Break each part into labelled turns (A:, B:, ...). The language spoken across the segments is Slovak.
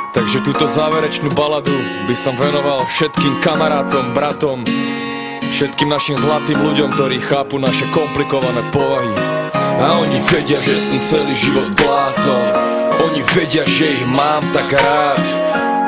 A: Takže túto záverečnú baladu by som venoval všetkým kamarátom, bratom, všetkým našim zlatým ľuďom, ktorí chápu naše komplikované povahy. A oni vedia, že som celý život blázon, oni vedia, že ich mám tak rád.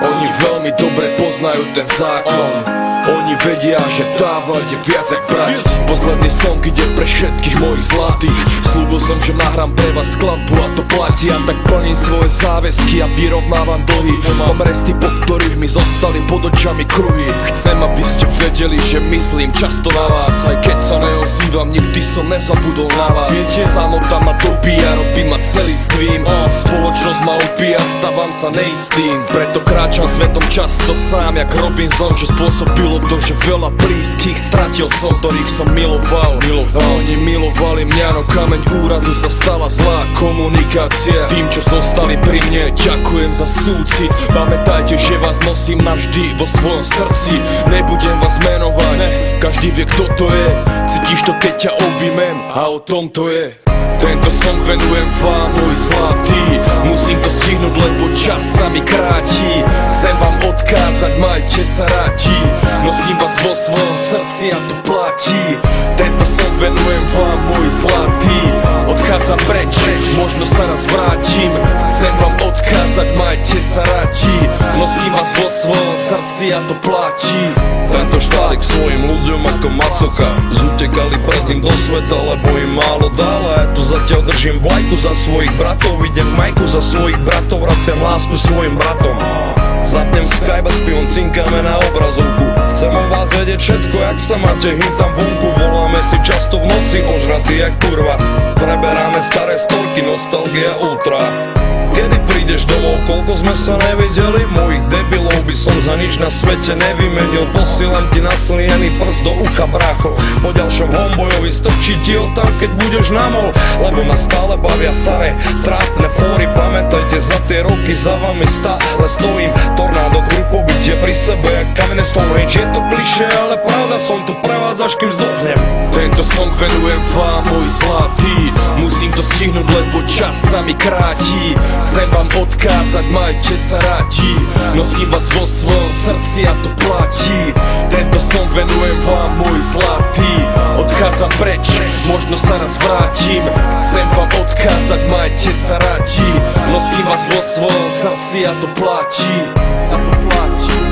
A: Oni veľmi dobre poznajú ten zákon, oni vedia, že dávať je viac jak brať. Posledný song ide pre všetkých mojich zlatých. Slúbil som, že nahrám pre vás skladbu a to platí. A tak plním svoje záväzky a vyrovnávam dlhy. Mám resty, po ktorých mi zostali pod očami kruhy. Chcem, aby ste vedeli, že myslím často na vás. Aj keď sa neozývam, nikdy som nezabudol na vás. Samota ma dobíja, robí ma celistvým. Spoločnosť ma opíja, stávam sa neistým. Preto kráčam svetom často sám jak Robinson, čo spôsobilo to, že veľa blízkych stratil som, ktorých som miloval. A oni milovali mňa, no kameň úrazu sa stala zlá komunikácia. Tým, čo zostali pri mne, ďakujem za súcit. Pamätajte, že vás nosím navždy vo svojom srdci. Nebudem vás menovať, každý vie, kto to je. Cítiš to, keď ťa objímem, a o tom to je. Tento song venujem vám, môj zlatý. Musím to stihnúť, lebo čas sa mi kráti. Chcem vám odkázať, majte sa rádi. Nosím vás vo svojom srdci a to platí. Tento song venujem vám, môj zlatý. Odchádzam preč, možno sa raz vrátim. Chcem vám odkázať, majte sa rádi. Nosím vás vo svojom srdci a to platí.
B: Tento štálik svojim ľuďom ako macocha zutekali pred ním do sveta, lebo im málo dal. A ja tu zatiaľ držím vlajku za svojich bratov. Idem majku za svojich bratov, vraciam lásku svojim bratom. Zapnem Skype a s pivom cinkáme na obrazovku. Chcem o vás vedieť všetko, jak sa máte, hým tam vonku. Voláme si často v noci, ožratý jak kurva. Preberáme staré storky, nostalgia ultra. Kedy prídeš domov, koľko sme sa nevideli? Mojich debilov by som za nič na svete nevymenil. Posielam ti nasliený prst do ucha, brácho. Po ďalšom homebojovi strčí ti ho tam, keď budeš na mol. Lebo ma stále bavia staré trápne fóry. Pamätajte, za tie roky za vami stále stojím. Tornádo k bytie pri sebe jak kamenné Stonehenge. Je to klišé, ale pravda, som tu pre vás, až kým zdochnem.
A: Tento song venujem vám, môj zlatý. Musím to stihnúť, lebo čas sa mi kráti. Chcem vám odkázať, majte sa rádi. Nosím vás vo svojom srdci a to platí. Tento song venujem vám, môj zlatý. Odchádzam preč, možno sa raz vrátim. Chcem vám odkázať, majte sa rádi. Nosím vás vo svojom srdci a to platí. A to platí.